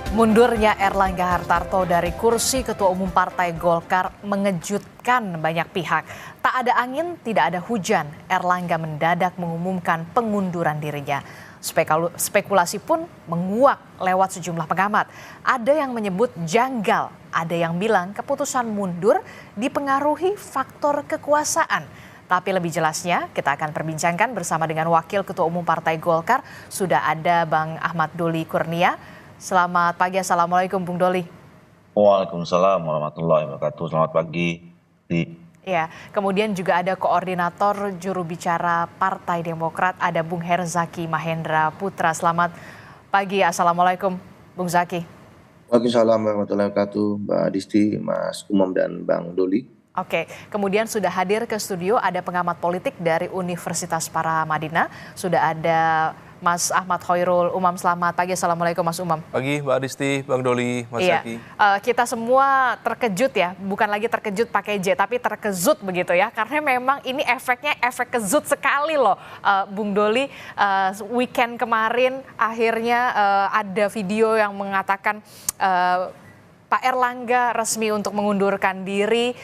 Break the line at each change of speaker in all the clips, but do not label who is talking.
Mundurnya Erlangga Hartarto dari kursi Ketua Umum Partai Golkar mengejutkan banyak pihak. Tak ada angin, tidak ada hujan, Erlangga mendadak mengumumkan pengunduran dirinya. Spekulasi pun menguak lewat sejumlah pengamat. Ada yang menyebut janggal, ada yang bilang keputusan mundur dipengaruhi faktor kekuasaan. Tapi lebih jelasnya kita akan perbincangkan bersama dengan Wakil Ketua Umum Partai Golkar. Sudah ada Bang Ahmad Doli Kurnia. Selamat pagi, Assalamualaikum Bung Doli.
Waalaikumsalam warahmatullahi wabarakatuh. Selamat pagi.
Ya, kemudian juga ada Koordinator Juru Bicara Partai Demokrat, ada Bung Herzaki Mahendra Putra. Selamat pagi, Assalamualaikum Bung Zaki.
Waalaikumsalam warahmatullahi wabarakatuh, Mbak Disti, Mas Umam, dan Bang Doli.
Oke, kemudian sudah hadir ke studio ada pengamat politik dari Universitas Paramadina. Sudah ada Mas Ahmad Khairul Umam. Selamat pagi, Assalamualaikum Mas Umam.
Pagi Mbak Disti, Bang Doli, Mas Zaki.
Kita semua terkejut ya, bukan lagi terkejut pakai J, tapi terkejut begitu ya. Karena memang ini efeknya efek kejut sekali loh Bung Doli. Weekend kemarin akhirnya ada video yang mengatakan Pak Erlangga resmi untuk mengundurkan diri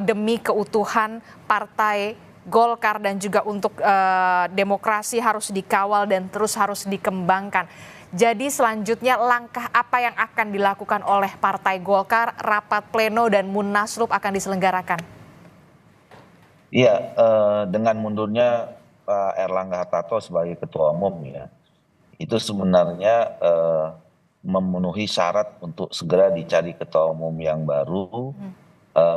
demi keutuhan Partai Golkar dan juga untuk demokrasi harus dikawal dan terus harus dikembangkan. Jadi selanjutnya langkah apa yang akan dilakukan oleh Partai Golkar, rapat pleno dan munaslup akan diselenggarakan?
Iya, dengan mundurnya Pak Erlangga Hartarto sebagai Ketua Umum ya, itu sebenarnya memenuhi syarat untuk segera dicari Ketua Umum yang baru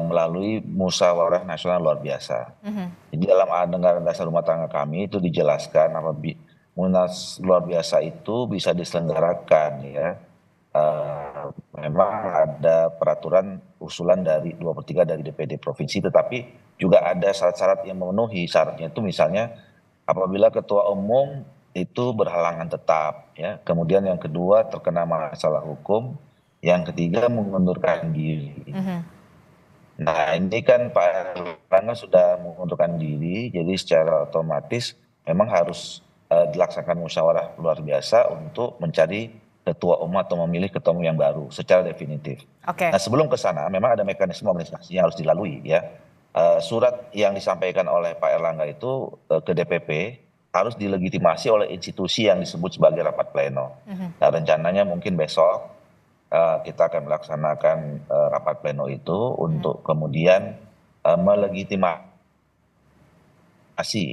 melalui musyawarah nasional luar biasa. Jadi dalam anggaran dasar rumah tangga kami itu dijelaskan apabila munas luar biasa itu bisa diselenggarakan ya. Memang ada peraturan usulan dari 2/3 dari DPD provinsi, tetapi juga ada syarat-syarat yang memenuhi syaratnya itu misalnya apabila Ketua Umum itu berhalangan tetap ya. Kemudian yang kedua terkena masalah hukum, yang ketiga mengundurkan diri. Nah ini kan Pak Erlangga sudah mengundurkan diri, jadi secara otomatis memang harus dilaksanakan musyawarah luar biasa untuk mencari ketua umum atau memilih ketua umum yang baru secara definitif. Nah sebelum ke sana memang ada mekanisme organisasi yang harus dilalui ya. Surat yang disampaikan oleh Pak Erlangga itu ke DPP harus dilegitimasi oleh institusi yang disebut sebagai rapat pleno. Nah rencananya mungkin besok kita akan melaksanakan rapat pleno itu untuk kemudian melegitimasi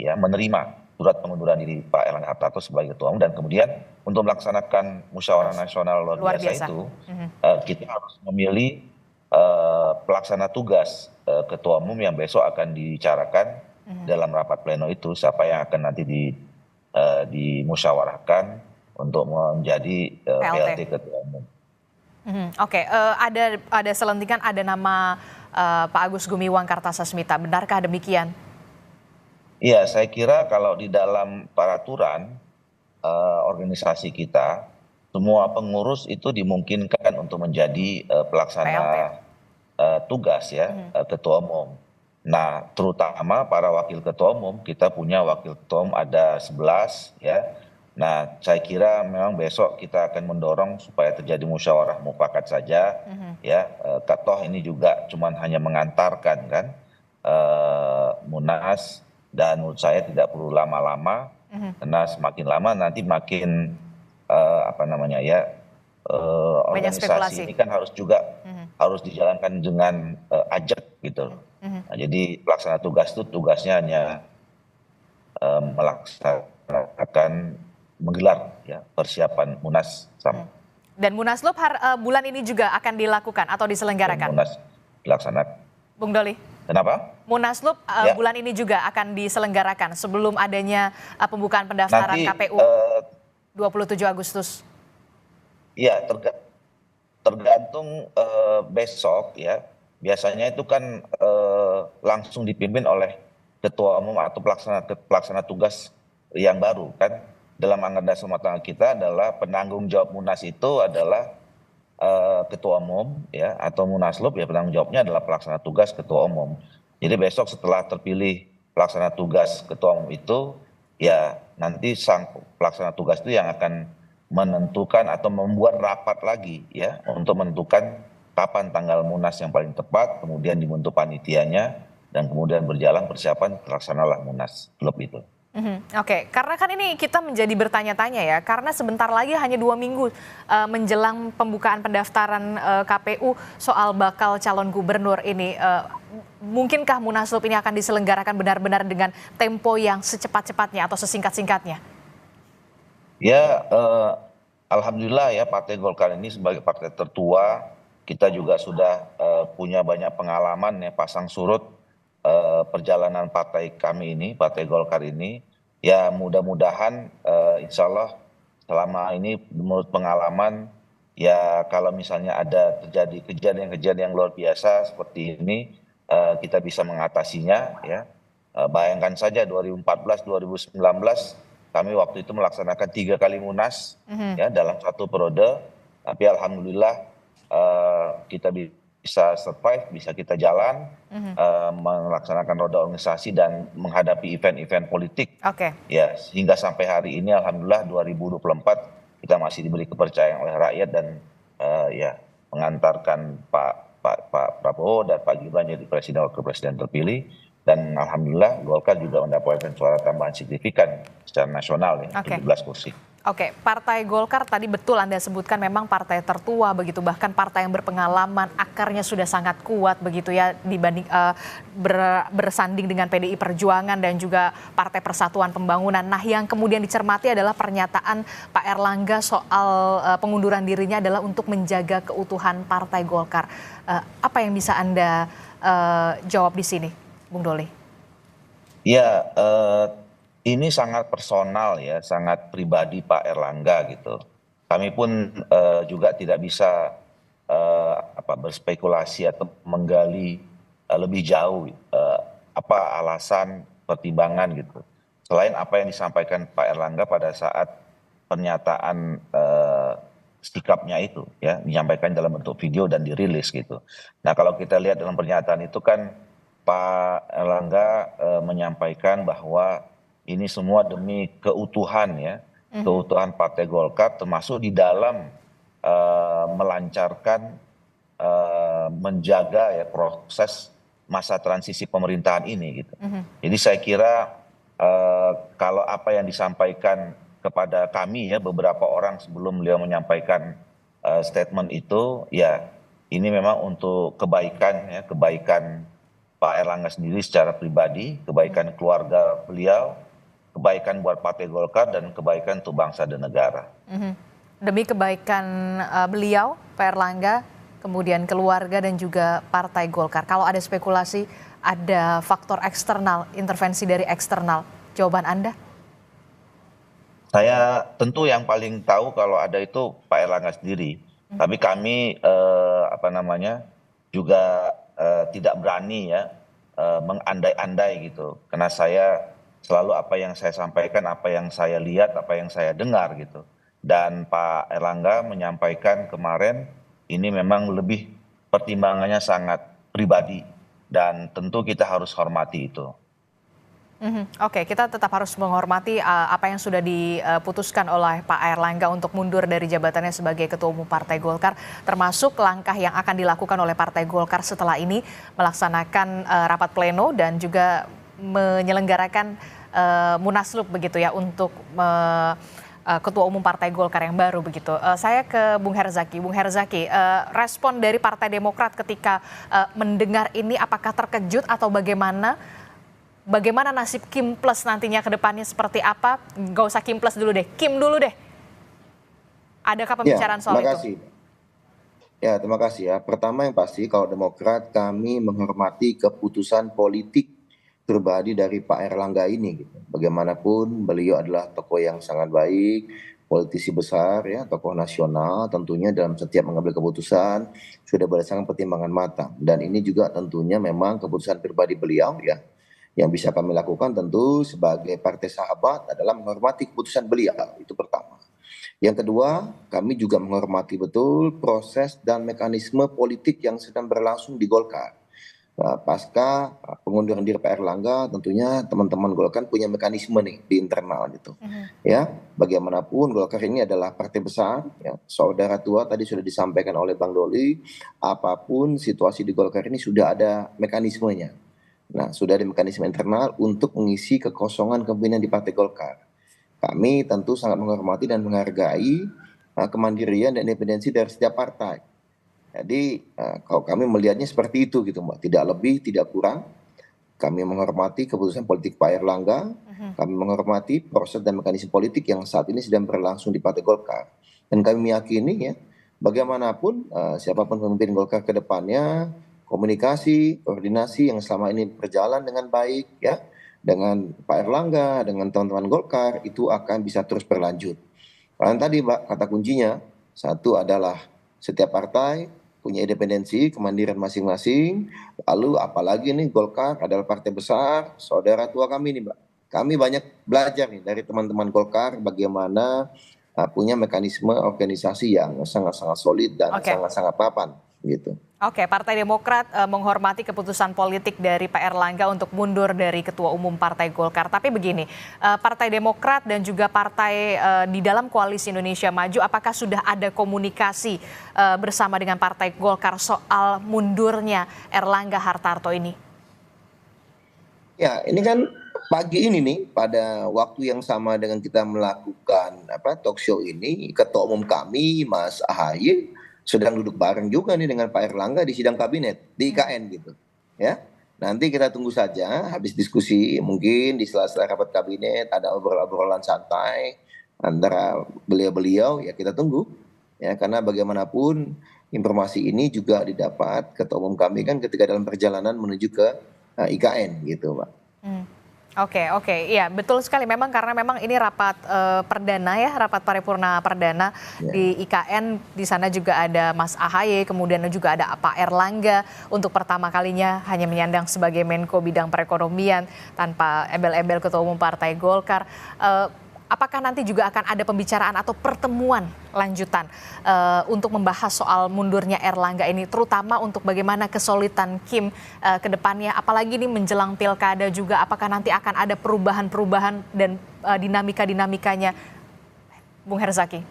ya, menerima surat pengunduran diri Pak Erlangga Hartarto sebagai Ketua Umum, dan kemudian untuk melaksanakan musyawarah nasional luar biasa itu kita harus memilih pelaksana tugas Ketua Umum yang besok akan dibicarakan dalam rapat pleno itu, siapa yang akan nanti dimusyawarahkan untuk menjadi PLT Ketua Umum.
Ada selentingan ada nama Pak Agus Gumiwang Kartasasmita, benarkah demikian?
Iya, saya kira kalau di dalam peraturan organisasi kita, semua pengurus itu dimungkinkan untuk menjadi pelaksana tugas ya, Ketua Umum. Nah, terutama para wakil ketua umum, kita punya wakil ketua umum ada 11 ya. Nah, saya kira memang besok kita akan mendorong supaya terjadi musyawarah mufakat saja ya. Toh ini juga cuman hanya mengantarkan kan munas, dan menurut saya tidak perlu lama-lama karena semakin lama nanti makin organisasi ini kan harus juga harus dijalankan dengan ajak gitu. Nah, jadi pelaksana tugas itu tugasnya hanya melaksanakan menggelar ya persiapan munas
dan munaslup bulan ini juga akan dilakukan atau diselenggarakan.
Munas dilaksanakan.
Bung Doli.
Kenapa?
Munaslup bulan ini juga akan diselenggarakan sebelum adanya pembukaan pendaftaran nanti, KPU 27 Agustus.
Iya, tergantung besok ya. Biasanya itu kan langsung dipimpin oleh ketua umum atau pelaksana tugas yang baru kan. Dalam anggaran dasar rumah tangga kita adalah penanggung jawab munas itu adalah ketua umum ya, atau munaslup ya, penanggung jawabnya adalah pelaksana tugas ketua umum. Jadi besok setelah terpilih pelaksana tugas ketua umum itu ya nanti sang pelaksana tugas itu yang akan menentukan atau membuat rapat lagi ya untuk menentukan kapan tanggal Munas yang paling tepat, kemudian dibentuk panitianya dan kemudian berjalan persiapan terlaksanalah Munas klub itu.
Oke, karena kan ini kita menjadi bertanya-tanya ya, karena sebentar lagi hanya 2 minggu menjelang pembukaan pendaftaran KPU soal bakal calon gubernur ini. Mungkinkah Munaslup ini akan diselenggarakan benar-benar dengan tempo yang secepat-cepatnya atau sesingkat-singkatnya?
Ya, alhamdulillah ya Partai Golkar ini sebagai partai tertua, kita juga sudah punya banyak pengalaman ya pasang surut perjalanan partai kami ini, Partai Golkar ini. Ya mudah-mudahan insya Allah selama ini menurut pengalaman ya kalau misalnya ada terjadi kejadian-kejadian yang luar biasa seperti ini kita bisa mengatasinya ya. Bayangkan saja 2014, 2019 kami waktu itu melaksanakan 3 kali Munas ya dalam satu periode, tapi alhamdulillah kita bisa survive, bisa kita jalan, melaksanakan roda organisasi dan menghadapi event-event politik.
Oke.
Ya, sehingga sampai hari ini alhamdulillah 2024 kita masih diberi kepercayaan oleh rakyat dan ya mengantarkan Pak Prabowo dan Pak Gibran jadi presiden wakil presiden terpilih, dan alhamdulillah Golkar juga mendapatkan suara tambahan signifikan secara nasional ya, 17 kursi.
Oke, Partai Golkar tadi betul Anda sebutkan memang partai tertua begitu, bahkan partai yang berpengalaman, akarnya sudah sangat kuat begitu ya dibanding bersanding dengan PDI Perjuangan dan juga Partai Persatuan Pembangunan. Nah, yang kemudian dicermati adalah pernyataan Pak Erlangga soal pengunduran dirinya adalah untuk menjaga keutuhan Partai Golkar. Apa yang bisa Anda jawab di sini, Bung Doli?
Ya, ini sangat personal ya, sangat pribadi Pak Erlangga gitu. Kami pun juga tidak bisa berspekulasi atau menggali lebih jauh apa alasan pertimbangan gitu. Selain apa yang disampaikan Pak Erlangga pada saat pernyataan sikapnya itu ya, menyampaikan dalam bentuk video dan dirilis gitu. Nah, kalau kita lihat dalam pernyataan itu kan Pak Erlangga menyampaikan bahwa ini semua demi keutuhan ya, keutuhan Partai Golkar termasuk di dalam melancarkan, menjaga ya proses masa transisi pemerintahan ini gitu. Jadi saya kira kalau apa yang disampaikan kepada kami ya beberapa orang sebelum beliau menyampaikan statement itu ya ini memang untuk kebaikan ya, kebaikan Pak Erlangga sendiri secara pribadi, kebaikan keluarga beliau, kebaikan buat Partai Golkar dan kebaikan untuk bangsa dan negara.
Demi kebaikan beliau, Pak Erlangga, kemudian keluarga dan juga Partai Golkar. Kalau ada spekulasi, ada faktor eksternal, intervensi dari eksternal, jawaban Anda?
Saya tentu yang paling tahu kalau ada itu Pak Erlangga sendiri. Tapi kami juga tidak berani ya mengandai-andai gitu. Karena saya selalu apa yang saya sampaikan, apa yang saya lihat, apa yang saya dengar gitu. Dan Pak Erlangga menyampaikan kemarin ini memang lebih pertimbangannya sangat pribadi dan tentu kita harus hormati itu.
Oke, kita tetap harus menghormati apa yang sudah diputuskan oleh Pak Erlangga untuk mundur dari jabatannya sebagai Ketua Umum Partai Golkar, termasuk langkah yang akan dilakukan oleh Partai Golkar setelah ini melaksanakan rapat pleno dan juga menyelenggarakan Munaslup begitu ya untuk Ketua Umum Partai Golkar yang baru begitu. Saya ke Bung Herzaki. Bung Herzaki, respon dari Partai Demokrat ketika mendengar ini apakah terkejut atau bagaimana? Bagaimana nasib Kim Plus nantinya ke depannya seperti apa? Gak usah Kim Plus dulu deh, Kim dulu deh. Adakah pembicaraan soal itu?
Ya, terima kasih ya. Pertama yang pasti kalau Demokrat kami menghormati keputusan politik pribadi dari Pak Erlangga ini. Gitu. Bagaimanapun beliau adalah tokoh yang sangat baik, politisi besar ya, tokoh nasional, tentunya dalam setiap mengambil keputusan sudah berdasarkan pertimbangan matang. Dan ini juga tentunya memang keputusan pribadi beliau ya. Yang bisa kami lakukan tentu sebagai partai sahabat adalah menghormati keputusan beliau, itu pertama. Yang kedua, kami juga menghormati betul proses dan mekanisme politik yang sedang berlangsung di Golkar. pasca pengunduran diri Pak Erlangga, tentunya teman-teman Golkar punya mekanisme nih di internal gitu. Ya, bagaimanapun Golkar ini adalah partai besar, ya, saudara tua tadi sudah disampaikan oleh Bang Doli, apapun situasi di Golkar ini sudah ada mekanismenya. Nah, sudah ada mekanisme internal untuk mengisi kekosongan kepemimpinan di Partai Golkar. Kami tentu sangat menghormati dan menghargai kemandirian dan independensi dari setiap partai. Jadi kalau kami melihatnya seperti itu gitu Mbak, tidak lebih, tidak kurang. Kami menghormati keputusan politik Pak Erlangga, kami menghormati proses dan mekanisme politik yang saat ini sedang berlangsung di Partai Golkar. Dan kami meyakini ya, bagaimanapun siapapun pemimpin Golkar ke depannya, komunikasi, koordinasi yang selama ini berjalan dengan baik ya, dengan Pak Erlangga, dengan teman-teman Golkar, itu akan bisa terus berlanjut. Karena tadi Mbak, kata kuncinya, satu adalah setiap partai punya independensi, kemandirian masing-masing. Lalu apalagi nih Golkar adalah partai besar, saudara tua kami nih Mbak. Kami banyak belajar nih dari teman-teman Golkar bagaimana punya mekanisme organisasi yang sangat-sangat solid dan sangat-sangat papan gitu.
Oke, Partai Demokrat menghormati keputusan politik dari Pak Erlangga untuk mundur dari Ketua Umum Partai Golkar. Tapi begini, Partai Demokrat dan juga partai di dalam Koalisi Indonesia Maju, apakah sudah ada komunikasi bersama dengan Partai Golkar soal mundurnya Erlangga Hartarto ini?
Ya, ini kan pagi ini nih, pada waktu yang sama dengan kita melakukan talk show ini, Ketua Umum kami, Mas Ahaye, sedang duduk bareng juga nih dengan Pak Erlangga di sidang kabinet di IKN gitu ya. Nanti kita tunggu saja habis diskusi, mungkin di sela-sela rapat kabinet ada obrolan santai antara beliau-beliau, ya kita tunggu ya, karena bagaimanapun informasi ini juga didapat Ketua Umum kami kan ketika dalam perjalanan menuju ke IKN gitu Pak.
Oke, iya betul sekali. Memang karena memang ini rapat perdana ya, rapat paripurna perdana di IKN. Di sana juga ada Mas Ahaye, kemudian juga ada Pak Erlangga untuk pertama kalinya hanya menyandang sebagai Menko bidang perekonomian tanpa embel-embel Ketua Umum Partai Golkar. Apakah nanti juga akan ada pembicaraan atau pertemuan lanjutan untuk membahas soal mundurnya Erlangga ini, terutama untuk bagaimana kesulitan Kim ke depannya, apalagi ini menjelang pilkada juga, apakah nanti akan ada perubahan-perubahan dan dinamika-dinamikanya, Bung Herzaki?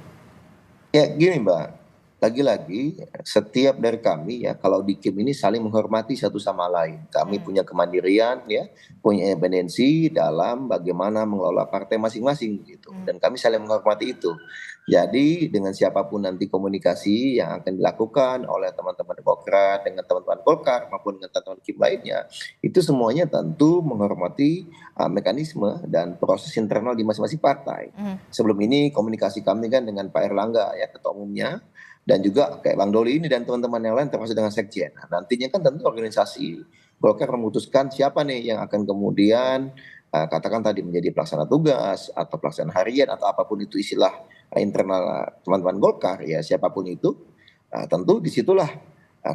Ya gini Mbak, lagi-lagi setiap dari kami ya, kalau di Kim ini saling menghormati satu sama lain. Kami punya kemandirian ya, punya independensi dalam bagaimana mengelola partai masing-masing gitu. Dan kami saling menghormati itu. Jadi dengan siapapun nanti komunikasi yang akan dilakukan oleh teman-teman Demokrat dengan teman-teman Golkar maupun dengan teman-teman Kim lainnya, itu semuanya tentu menghormati mekanisme dan proses internal di masing-masing partai. Sebelum ini komunikasi kami kan dengan Pak Erlangga ya, ketua umumnya, dan juga kayak Bang Doli ini dan teman-teman yang lain termasuk dengan Sekjen. Nah, nantinya kan tentu organisasi Golkar memutuskan siapa nih yang akan kemudian katakan tadi menjadi pelaksana tugas atau pelaksana harian atau apapun itu istilah internal teman-teman Golkar ya, siapapun itu tentu disitulah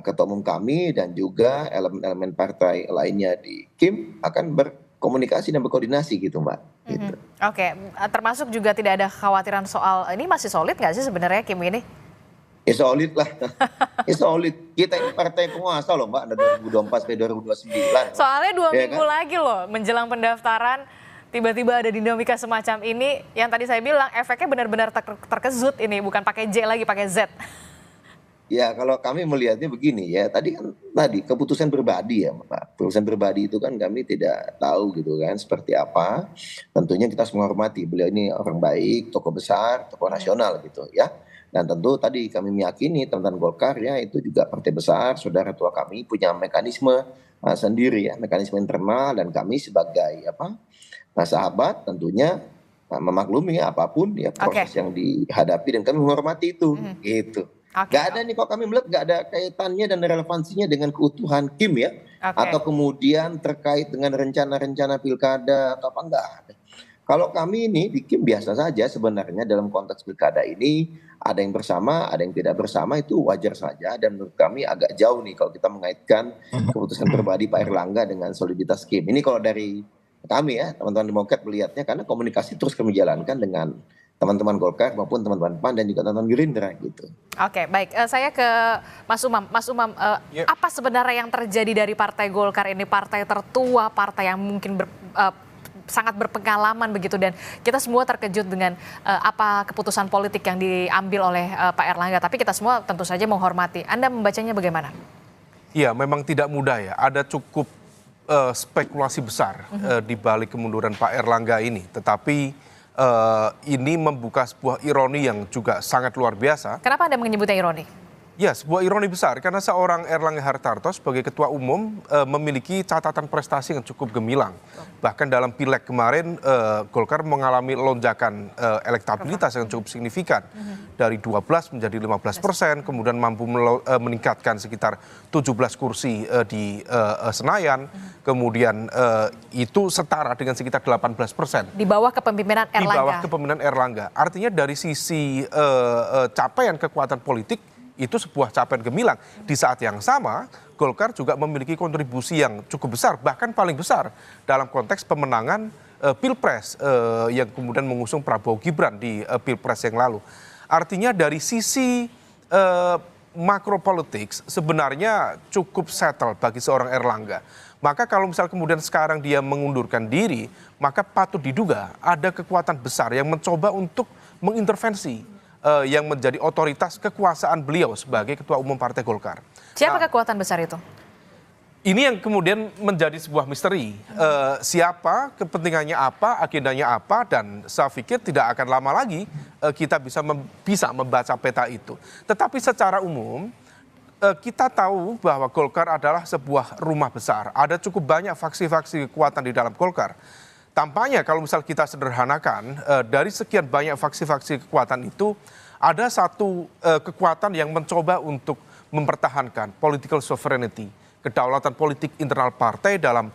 ketua umum kami dan juga elemen-elemen partai lainnya di Kim akan berkomunikasi dan berkoordinasi gitu Mbak. Gitu.
Oke, termasuk juga tidak ada kekhawatiran soal ini masih solid nggak sih sebenarnya Kim ini?
Ya solid lah, ya solid. Kita ini partai penguasa loh Mbak, ada 2024 sampai 2029.
Soalnya 2
ya
minggu lagi loh menjelang pendaftaran, tiba-tiba ada dinamika semacam ini. Yang tadi saya bilang efeknya benar-benar terkejut ini, bukan pakai J lagi, pakai Z.
Ya kalau kami melihatnya begini ya, tadi keputusan pribadi ya Mbak. Keputusan pribadi itu kan kami tidak tahu gitu kan seperti apa. Tentunya kita semua hormati, beliau ini orang baik, tokoh besar, tokoh nasional gitu ya. Dan tentu tadi kami meyakini teman-teman Golkar ya itu juga partai besar, saudara tua kami punya mekanisme sendiri ya, mekanisme internal, dan kami sebagai sahabat tentunya memaklumi apapun ya proses yang dihadapi dan kami menghormati itu gitu. Gak ada nih kok kami melihat gak ada kaitannya dan relevansinya dengan keutuhan Kim ya, atau kemudian terkait dengan rencana-rencana pilkada atau apa, enggak ada. Kalau kami ini di Kim biasa saja sebenarnya dalam konteks pilkada ini, ada yang bersama, ada yang tidak bersama, itu wajar saja, dan menurut kami agak jauh nih kalau kita mengaitkan keputusan pribadi Pak Erlangga dengan soliditas Kim. Ini kalau dari kami ya, teman-teman Demokrat melihatnya, karena komunikasi terus kami jalankan dengan teman-teman Golkar maupun teman-teman PAN dan juga teman-teman Gerindra gitu.
Oke, baik. Saya ke Mas Umam. Mas Umam, apa sebenarnya yang terjadi dari Partai Golkar ini? Partai tertua, partai yang mungkin sangat berpengalaman begitu, dan kita semua terkejut dengan apa keputusan politik yang diambil oleh Pak Erlangga. Tapi kita semua tentu saja menghormati. Anda membacanya bagaimana?
Iya, memang tidak mudah ya. Ada cukup spekulasi besar di balik kemunduran Pak Erlangga ini. Tetapi ini membuka sebuah ironi yang juga sangat luar biasa.
Kenapa Anda menyebutnya ironi?
Ya, sebuah ironi besar karena seorang Erlangga Hartarto sebagai ketua umum memiliki catatan prestasi yang cukup gemilang. Bahkan dalam pileg kemarin Golkar mengalami lonjakan elektabilitas yang cukup signifikan. Dari 12 menjadi 15%, kemudian mampu meningkatkan sekitar 17 kursi di Senayan. Kemudian itu setara dengan sekitar 18%.
Di bawah kepemimpinan Erlangga.
Di bawah kepemimpinan Erlangga. Artinya dari sisi capaian kekuatan politik, itu sebuah capaian gemilang. Di saat yang sama, Golkar juga memiliki kontribusi yang cukup besar, bahkan paling besar dalam konteks pemenangan Pilpres yang kemudian mengusung Prabowo Gibran di Pilpres yang lalu. Artinya dari sisi makropolitik sebenarnya cukup settle bagi seorang Erlangga. Maka kalau misal kemudian sekarang dia mengundurkan diri, maka patut diduga ada kekuatan besar yang mencoba untuk mengintervensi yang menjadi otoritas kekuasaan beliau sebagai ketua umum Partai Golkar.
Siapa kekuatan besar itu?
Ini yang kemudian menjadi sebuah misteri. Siapa, kepentingannya apa, agendanya apa, dan saya pikir tidak akan lama lagi kita bisa membaca peta itu. Tetapi secara umum, kita tahu bahwa Golkar adalah sebuah rumah besar. Ada cukup banyak faksi-faksi kekuatan di dalam Golkar. Tampaknya kalau misal kita sederhanakan, dari sekian banyak faksi-faksi kekuatan itu, ada satu kekuatan yang mencoba untuk mempertahankan political sovereignty, kedaulatan politik internal partai dalam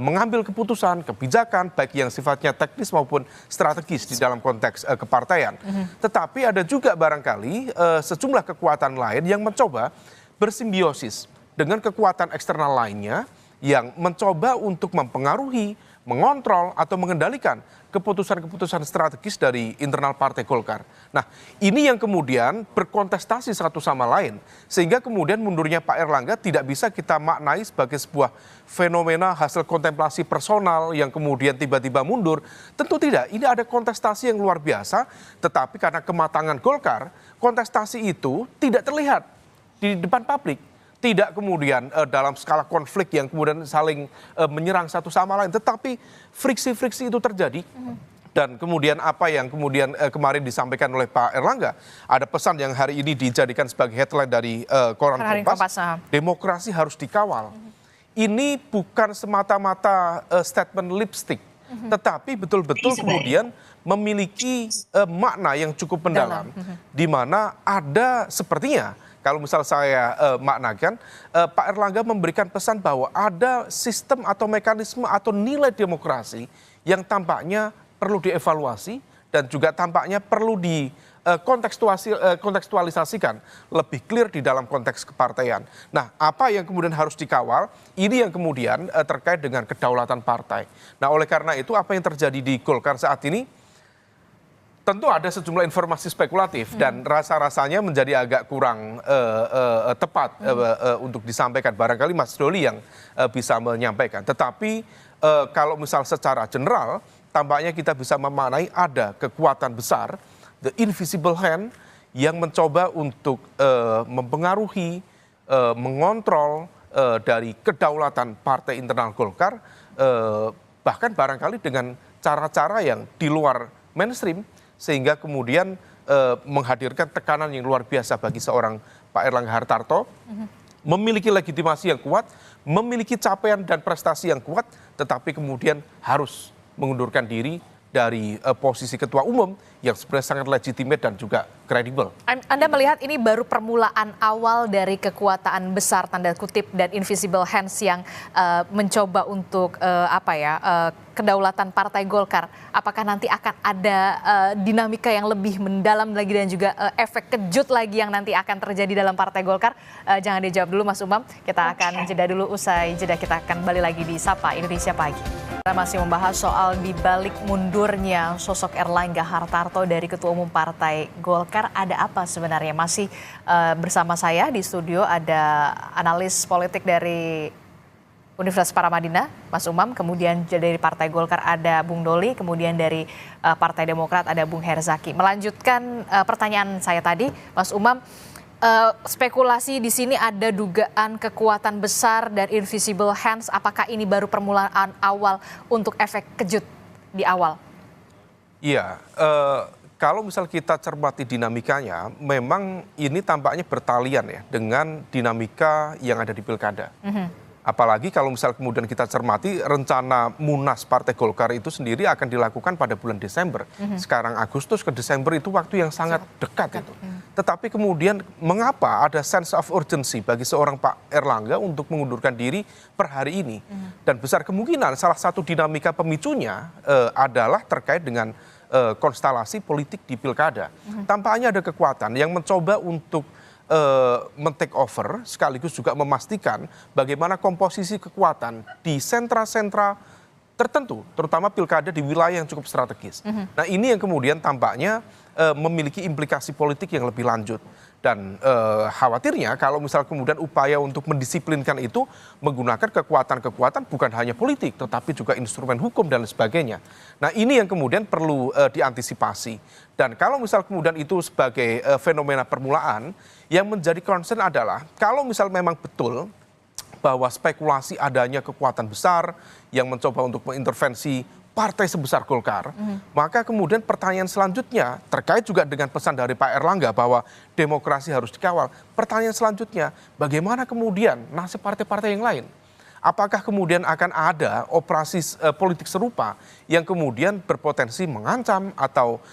mengambil keputusan, kebijakan, baik yang sifatnya teknis maupun strategis di dalam konteks kepartaian. Tetapi ada juga barangkali sejumlah kekuatan lain yang mencoba bersimbiosis dengan kekuatan eksternal lainnya yang mencoba untuk mempengaruhi, mengontrol atau mengendalikan keputusan-keputusan strategis dari internal Partai Golkar. Nah, ini yang kemudian berkontestasi satu sama lain, sehingga kemudian mundurnya Pak Erlangga tidak bisa kita maknai sebagai sebuah fenomena hasil kontemplasi personal yang kemudian tiba-tiba mundur. Tentu tidak, ini ada kontestasi yang luar biasa, tetapi karena kematangan Golkar, kontestasi itu tidak terlihat di depan publik. Tidak kemudian dalam skala konflik yang kemudian saling menyerang satu sama lain, tetapi friksi-friksi itu terjadi. Dan kemudian apa yang kemudian kemarin disampaikan oleh Pak Erlangga, ada pesan yang hari ini dijadikan sebagai headline dari koran Kompas, demokrasi harus dikawal. Ini bukan semata-mata statement lipstick, tetapi betul-betul kemudian memiliki makna yang cukup mendalam, di mana ada sepertinya, kalau misal saya maknakan, Pak Erlangga memberikan pesan bahwa ada sistem atau mekanisme atau nilai demokrasi yang tampaknya perlu dievaluasi dan juga tampaknya perlu dikontekstualisasikan lebih clear di dalam konteks kepartaian. Nah, apa yang kemudian harus dikawal, ini yang kemudian terkait dengan kedaulatan partai. Nah, oleh karena itu apa yang terjadi di Golkar saat ini, tentu ada sejumlah informasi spekulatif dan rasa-rasanya menjadi agak kurang tepat untuk disampaikan. Barangkali Mas Doli yang bisa menyampaikan. Tetapi kalau misal secara general, tampaknya kita bisa memaknai ada kekuatan besar, the invisible hand, yang mencoba untuk mempengaruhi, mengontrol dari kedaulatan partai internal Golkar, bahkan barangkali dengan cara-cara yang di luar mainstream, sehingga kemudian menghadirkan tekanan yang luar biasa bagi seorang Pak Erlangga Hartarto, memiliki legitimasi yang kuat, memiliki capaian dan prestasi yang kuat, tetapi kemudian harus mengundurkan diri dari posisi ketua umum yang sebenarnya sangat legitimate dan juga kredibel.
Anda melihat ini baru permulaan awal dari kekuatan besar tanda kutip dan invisible hands yang mencoba untuk kedaulatan Partai Golkar. Apakah nanti akan ada dinamika yang lebih mendalam lagi dan juga efek kejut lagi yang nanti akan terjadi dalam Partai Golkar? Jangan dijawab dulu Mas Umam, kita akan jeda dulu, usai jeda kita akan kembali lagi di Sapa Indonesia Pagi. Kita masih membahas soal dibalik mundurnya sosok Erlangga Hartarto dari Ketua Umum Partai Golkar. Ada apa sebenarnya? Masih bersama saya di studio ada analis politik dari Universitas Paramadina, Mas Umam. Kemudian dari Partai Golkar ada Bung Doli. Kemudian dari Partai Demokrat ada Bung Herzaki. Melanjutkan pertanyaan saya tadi, Mas Umam. Spekulasi di sini ada dugaan kekuatan besar dan invisible hands. Apakah ini baru permulaan awal untuk efek kejut di awal?
Iya, kalau misal kita cermati dinamikanya, memang ini tampaknya bertalian ya dengan dinamika yang ada di pilkada. Apalagi kalau misal kemudian kita cermati rencana Munas Partai Golkar itu sendiri akan dilakukan pada bulan Desember. Sekarang Agustus ke Desember itu waktu yang sangat dekat itu. Tetapi kemudian mengapa ada sense of urgency bagi seorang Pak Erlangga untuk mengundurkan diri per hari ini? Dan besar kemungkinan salah satu dinamika pemicunya adalah terkait dengan konstelasi politik di pilkada. Tampaknya ada kekuatan yang mencoba untuk men-take over sekaligus juga memastikan bagaimana komposisi kekuatan di sentra-sentra tertentu, terutama pilkada di wilayah yang cukup strategis. Nah ini yang kemudian tampaknya memiliki implikasi politik yang lebih lanjut. Dan khawatirnya kalau misal kemudian upaya untuk mendisiplinkan itu menggunakan kekuatan-kekuatan bukan hanya politik tetapi juga instrumen hukum dan sebagainya. Nah ini yang kemudian perlu diantisipasi. Dan kalau misal kemudian itu sebagai fenomena permulaan, yang menjadi concern adalah kalau misal memang betul bahwa spekulasi adanya kekuatan besar yang mencoba untuk mengintervensi partai sebesar Golkar, maka kemudian pertanyaan selanjutnya terkait juga dengan pesan dari Pak Erlangga bahwa demokrasi harus dikawal. Pertanyaan selanjutnya, bagaimana kemudian nasib partai-partai yang lain? Apakah kemudian akan ada operasi politik serupa yang kemudian berpotensi mengancam atau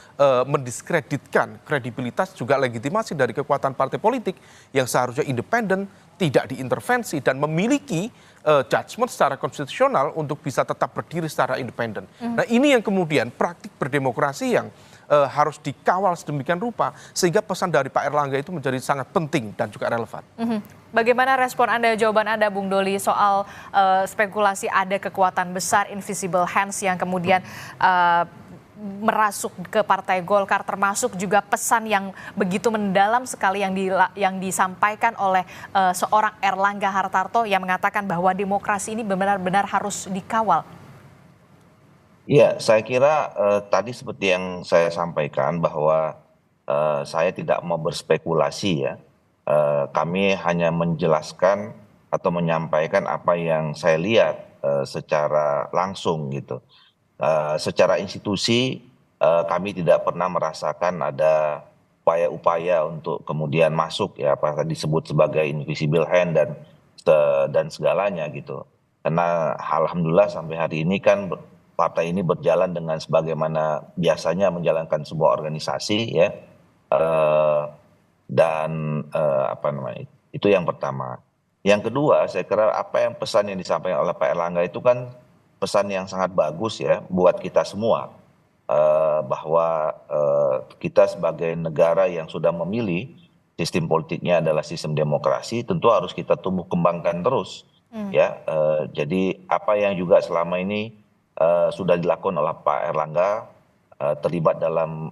mendiskreditkan kredibilitas juga legitimasi dari kekuatan partai politik yang seharusnya independen, tidak diintervensi dan memiliki judgement secara konstitusional untuk bisa tetap berdiri secara independen. Nah ini yang kemudian praktik berdemokrasi yang harus dikawal sedemikian rupa sehingga pesan dari Pak Erlangga itu menjadi sangat penting dan juga relevan.
Bagaimana respon Anda, jawaban Anda Bung Doli soal spekulasi ada kekuatan besar invisible hands yang kemudian merasuk ke Partai Golkar, termasuk juga pesan yang begitu mendalam sekali yang disampaikan oleh seorang Erlangga Hartarto yang mengatakan bahwa demokrasi ini benar-benar harus dikawal.
Iya, saya kira tadi seperti yang saya sampaikan bahwa saya tidak mau berspekulasi ya. Kami hanya menjelaskan atau menyampaikan apa yang saya lihat secara langsung gitu. Secara institusi kami tidak pernah merasakan ada upaya-upaya untuk kemudian masuk ya apa tadi disebut sebagai invisible hand dan segalanya gitu. Karena alhamdulillah sampai hari ini kan partai ini berjalan dengan sebagaimana biasanya menjalankan sebuah organisasi ya. Apa namanya itu yang pertama. Yang kedua saya kira apa yang pesan yang disampaikan oleh Pak Erlangga itu kan pesan yang sangat bagus ya buat kita semua bahwa kita sebagai negara yang sudah memilih sistem politiknya adalah sistem demokrasi tentu harus kita tumbuh kembangkan terus ya. Jadi apa yang juga selama ini sudah dilakukan oleh Pak Erlangga terlibat dalam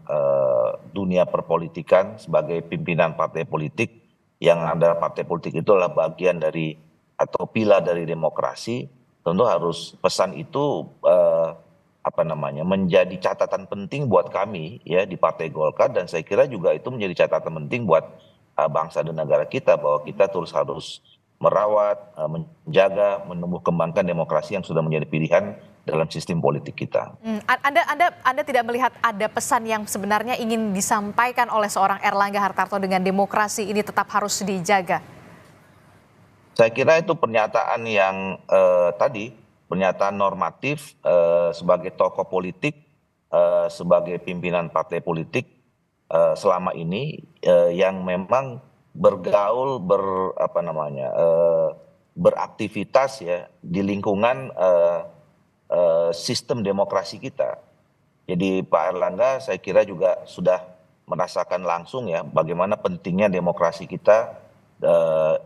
dunia perpolitikan sebagai pimpinan partai politik yang ada partai politik itu adalah bagian dari atau pilar dari demokrasi. Tentu harus pesan itu menjadi catatan penting buat kami ya di Partai Golkar dan saya kira juga itu menjadi catatan penting buat bangsa dan negara kita bahwa kita terus harus merawat, menjaga, menumbuh kembangkan demokrasi yang sudah menjadi pilihan dalam sistem politik kita.
Anda tidak melihat ada pesan yang sebenarnya ingin disampaikan oleh seorang Erlangga Hartarto dengan demokrasi ini tetap harus dijaga?
Saya kira itu pernyataan yang pernyataan normatif sebagai tokoh politik, sebagai pimpinan partai politik selama ini yang memang bergaul beraktivitas ya di lingkungan sistem demokrasi kita. Jadi Pak Erlangga saya kira juga sudah merasakan langsung ya bagaimana pentingnya demokrasi kita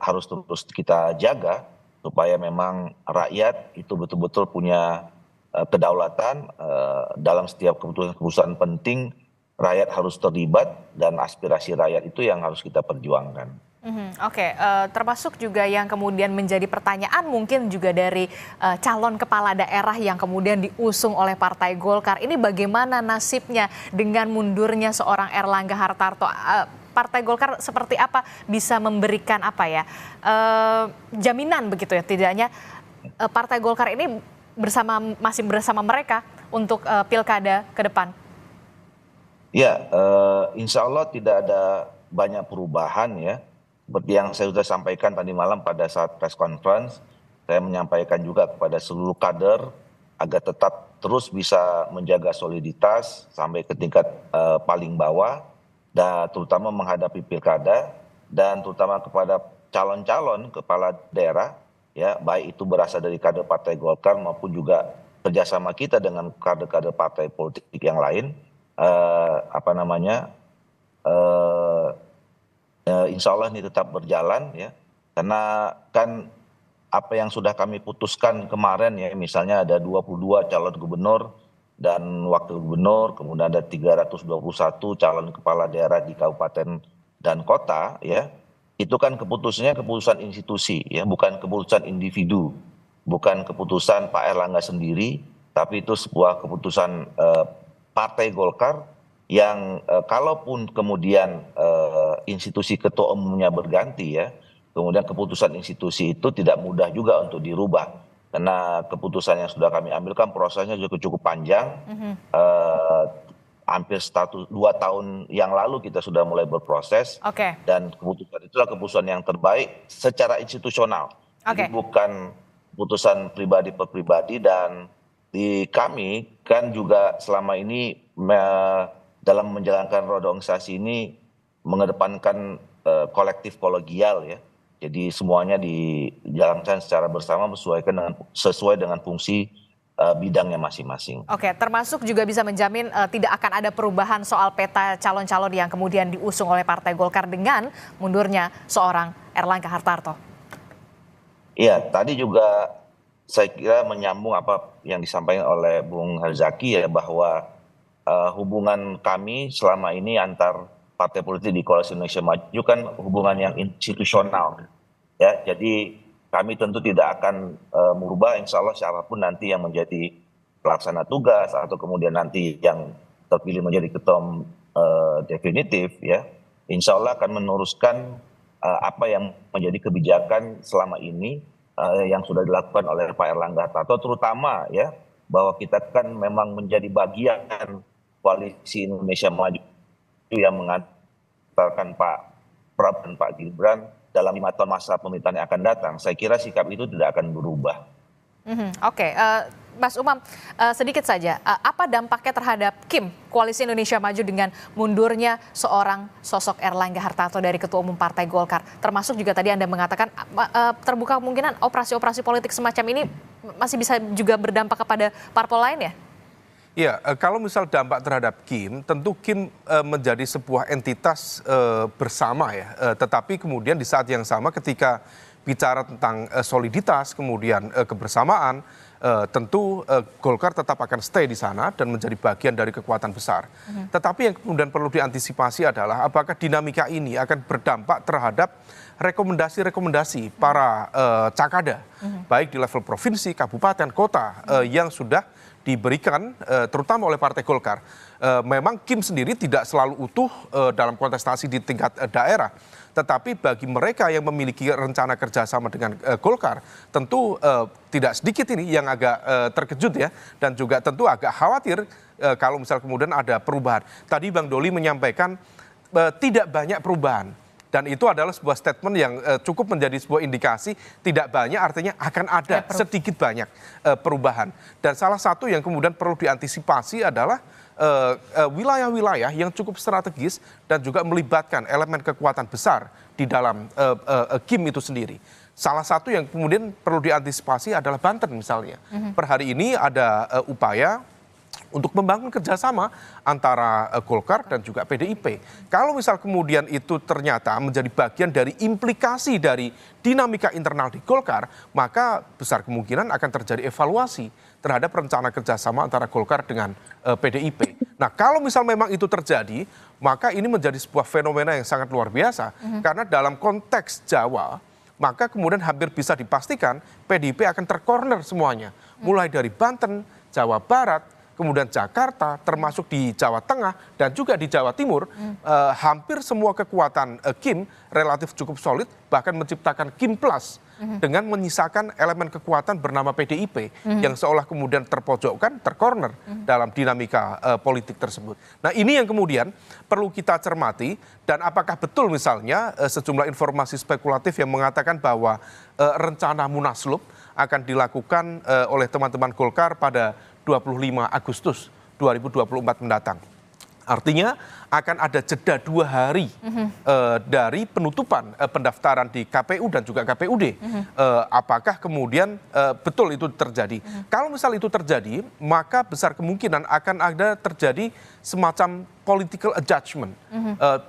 harus terus kita jaga supaya memang rakyat itu betul-betul punya kedaulatan dalam setiap keputusan-keputusan penting rakyat harus terlibat dan aspirasi rakyat itu yang harus kita perjuangkan.
Oke, termasuk juga yang kemudian menjadi pertanyaan mungkin juga dari calon kepala daerah yang kemudian diusung oleh Partai Golkar. Ini bagaimana nasibnya dengan mundurnya seorang Erlangga Hartarto? Partai Golkar seperti apa bisa memberikan apa ya jaminan begitu ya, tidaknya Partai Golkar ini masih bersama mereka untuk pilkada ke depan?
Ya, insya Allah tidak ada banyak perubahan ya. Seperti yang saya sudah sampaikan tadi malam pada saat press conference, saya menyampaikan juga kepada seluruh kader agar tetap terus bisa menjaga soliditas sampai ke tingkat paling bawah, dan terutama menghadapi pilkada, dan terutama kepada calon-calon kepala daerah, ya baik itu berasal dari kader Partai Golkar maupun juga kerjasama kita dengan kader-kader partai politik yang lain, insya Allah ini tetap berjalan ya, karena kan apa yang sudah kami putuskan kemarin ya, misalnya ada 22 calon gubernur dan wakil gubernur, kemudian ada 321 calon kepala daerah di kabupaten dan kota ya, itu kan keputusan institusi ya, bukan keputusan individu, bukan keputusan Pak Erlangga sendiri, tapi itu sebuah keputusan Partai Golkar yang kalaupun kemudian institusi ketua umumnya berganti ya, kemudian keputusan institusi itu tidak mudah juga untuk dirubah. Karena keputusan yang sudah kami ambilkan prosesnya juga cukup panjang, hampir 2 tahun yang lalu kita sudah mulai berproses, dan keputusan itulah keputusan yang terbaik secara institusional. Jadi bukan keputusan pribadi per pribadi, dan di kami kan juga selama ini dalam menjalankan roda organisasi ini mengedepankan kolektif kolegial ya. Jadi semuanya dijalankan secara bersama sesuai dengan fungsi bidangnya masing-masing.
Oke, termasuk juga bisa menjamin tidak akan ada perubahan soal peta calon-calon yang kemudian diusung oleh Partai Golkar dengan mundurnya seorang Erlangga Hartarto.
Iya, tadi juga saya kira menyambung apa yang disampaikan oleh Bung Herzaki ya, bahwa hubungan kami selama ini antar partai politik di Koalisi Indonesia Maju kan hubungan yang institusional ya, jadi kami tentu tidak akan merubah, insya Allah siapapun nanti yang menjadi pelaksana tugas atau kemudian nanti yang terpilih menjadi ketua definitif ya, insya Allah akan meneruskan apa yang menjadi kebijakan selama ini yang sudah dilakukan oleh Pak Erlangga Hartarto, terutama ya bahwa kita kan memang menjadi bagian Koalisi Indonesia Maju yang mengantarkan Pak Prabowo dan Pak Gibran dalam 5 tahun masa pemerintahan yang akan datang. Saya kira sikap itu tidak akan berubah.
Oke, Mas Umam, sedikit saja, apa dampaknya terhadap KIM, Koalisi Indonesia Maju dengan mundurnya seorang sosok Erlangga Hartarto dari Ketua Umum Partai Golkar? Termasuk juga tadi Anda mengatakan terbuka kemungkinan operasi-operasi politik semacam ini masih bisa juga berdampak kepada parpol lain ya?
Ya, kalau misal dampak terhadap KIM, tentu KIM menjadi sebuah entitas bersama ya. Tetapi kemudian di saat yang sama ketika bicara tentang soliditas, kemudian kebersamaan, tentu Golkar tetap akan stay di sana dan menjadi bagian dari kekuatan besar. Tetapi yang kemudian perlu diantisipasi adalah apakah dinamika ini akan berdampak terhadap rekomendasi-rekomendasi para cakada, baik di level provinsi, kabupaten, kota yang sudah diberikan terutama oleh Partai Golkar. Memang KIM sendiri tidak selalu utuh dalam kontestasi di tingkat daerah, tetapi bagi mereka yang memiliki rencana kerjasama dengan Golkar, tentu tidak sedikit ini yang agak terkejut ya, dan juga tentu agak khawatir kalau misal kemudian ada perubahan. Tadi Bang Doli menyampaikan tidak banyak perubahan. Dan itu adalah sebuah statement yang cukup menjadi sebuah indikasi tidak banyak, artinya akan ada sedikit banyak perubahan. Dan salah satu yang kemudian perlu diantisipasi adalah wilayah-wilayah yang cukup strategis dan juga melibatkan elemen kekuatan besar di dalam KIM itu sendiri. Salah satu yang kemudian perlu diantisipasi adalah Banten misalnya. Per hari ini ada upaya untuk membangun kerjasama antara Golkar dan juga PDIP. Kalau misal kemudian itu ternyata menjadi bagian dari implikasi dari dinamika internal di Golkar, maka besar kemungkinan akan terjadi evaluasi terhadap rencana kerjasama antara Golkar dengan PDIP. Nah, kalau misal memang itu terjadi, maka ini menjadi sebuah fenomena yang sangat luar biasa, karena dalam konteks Jawa, maka kemudian hampir bisa dipastikan PDIP akan tercorner semuanya, mulai dari Banten, Jawa Barat, kemudian Jakarta, termasuk di Jawa Tengah dan juga di Jawa Timur, hampir semua kekuatan Kim relatif cukup solid, bahkan menciptakan Kim Plus dengan menyisakan elemen kekuatan bernama PDIP yang seolah kemudian terpojokkan, tercorner dalam dinamika politik tersebut. Nah, ini yang kemudian perlu kita cermati, dan apakah betul misalnya sejumlah informasi spekulatif yang mengatakan bahwa rencana Munaslup akan dilakukan oleh teman-teman Golkar pada 25 Agustus 2024 mendatang. Artinya akan ada jeda 2 hari dari penutupan pendaftaran di KPU dan juga KPUD. Apakah kemudian betul itu terjadi? Kalau misal itu terjadi, maka besar kemungkinan akan ada terjadi semacam political adjustment,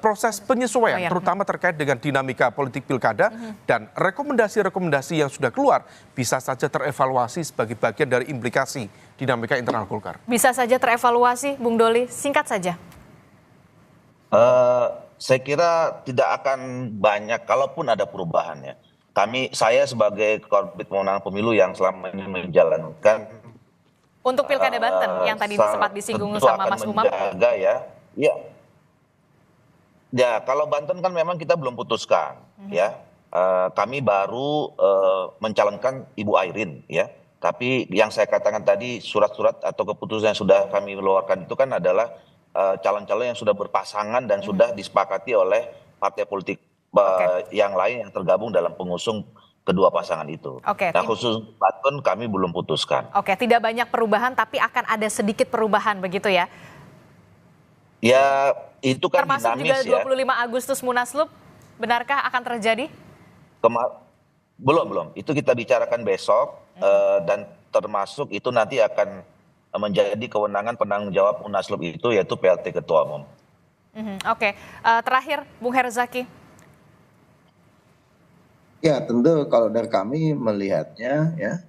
proses penyesuaian, terutama terkait dengan dinamika politik pilkada, dan rekomendasi-rekomendasi yang sudah keluar bisa saja terevaluasi sebagai bagian dari implikasi dinamika internal Golkar.
Bisa saja terevaluasi, Bung Doli, singkat saja.
Saya kira tidak akan banyak, kalaupun ada perubahannya. Saya sebagai Korbit Pemenangan Pemilu yang selama ini menjalankan
Untuk Pilkada Banten yang tadi sempat disinggung sama Mas Umam.
Menjaga ya, kalau Banten kan memang kita belum putuskan, ya. Kami baru mencalonkan Ibu Airin, ya. Tapi yang saya katakan tadi, surat-surat atau keputusan yang sudah kami keluarkan itu kan adalah calon-calon yang sudah berpasangan dan sudah disepakati oleh partai politik yang lain yang tergabung dalam pengusung kedua pasangan itu. Nah, khusus Banten kami belum putuskan.
Oke, tidak banyak perubahan tapi akan ada sedikit perubahan begitu ya?
Ya, itu kan
termasuk
dinamis
juga
ya.
25 Agustus Munaslup, benarkah akan terjadi?
Belum. Itu kita bicarakan besok, dan termasuk itu nanti akan menjadi kewenangan penanggung jawab Munaslup itu, yaitu PLT Ketua Umum.
Oke, terakhir Bung Herzaki.
Ya, tentu kalau dari kami melihatnya, ya,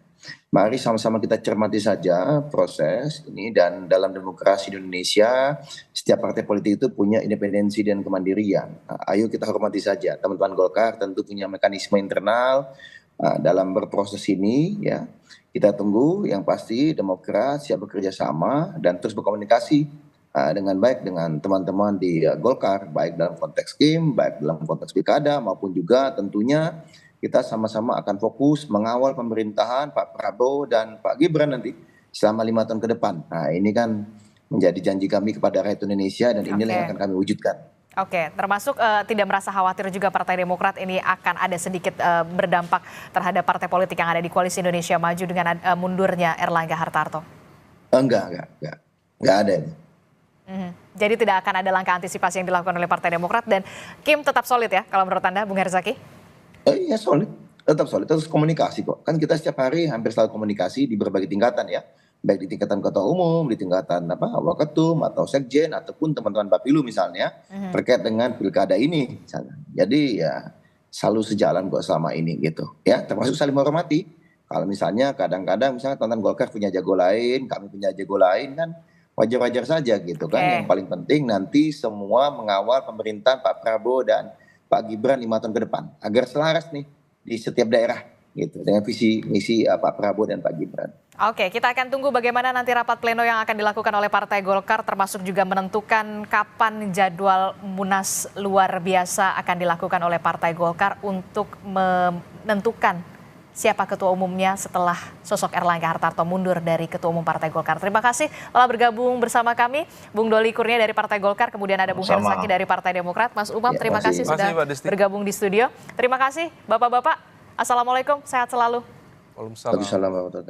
mari sama-sama kita cermati saja proses ini, dan dalam demokrasi di Indonesia setiap partai politik itu punya independensi dan kemandirian. Nah, ayo kita hormati saja. Teman-teman Golkar tentu punya mekanisme internal dalam berproses ini, ya. Kita tunggu, yang pasti Demokrat siap bekerja sama dan terus berkomunikasi dengan baik dengan teman-teman di Golkar, baik dalam konteks Kim, baik dalam konteks pilkada, maupun juga tentunya kita sama-sama akan fokus mengawal pemerintahan Pak Prabowo dan Pak Gibran nanti selama 5 tahun ke depan. Nah, ini kan menjadi janji kami kepada rakyat Indonesia, dan inilah yang akan kami wujudkan.
Oke, termasuk tidak merasa khawatir juga Partai Demokrat ini akan ada sedikit berdampak terhadap partai politik yang ada di Koalisi Indonesia Maju dengan mundurnya Erlangga Hartarto?
Enggak ada ini.
Jadi tidak akan ada langkah antisipasi yang dilakukan oleh Partai Demokrat, dan Kim tetap solid ya kalau menurut Anda, Bung Herzaki?
Iya, solid, tetap solid, terus komunikasi kok. Kan kita setiap hari hampir selalu komunikasi di berbagai tingkatan ya. Baik di tingkatan ketua umum, di tingkatan waketum atau sekjen, ataupun teman-teman Bapilu misalnya, terkait dengan pilkada ini misalnya. Jadi ya selalu sejalan kok selama ini gitu ya, termasuk saling menghormati. Kalau misalnya kadang-kadang misalnya teman-teman Golkar punya jago lain, kami punya jago lain, kan wajar-wajar saja gitu kan. Yang paling penting nanti semua mengawal pemerintahan Pak Prabowo dan Pak Gibran 5 tahun ke depan agar selaras nih di setiap daerah gitu dengan visi misi Pak Prabowo dan Pak Gibran.
Oke, kita akan tunggu bagaimana nanti rapat pleno yang akan dilakukan oleh Partai Golkar, termasuk juga menentukan kapan jadwal Munas luar biasa akan dilakukan oleh Partai Golkar untuk menentukan siapa ketua umumnya setelah sosok Erlangga Hartarto mundur dari ketua umum Partai Golkar. Terima kasih telah bergabung bersama kami, Bung Doli Kurnia dari Partai Golkar, kemudian ada Bung Herzaki dari Partai Demokrat. Mas Umam, terima kasih sudah bergabung di studio. Terima kasih Bapak-Bapak. Assalamualaikum, sehat selalu.
Waalaikumsalam warahmatullahi wabarakatuh.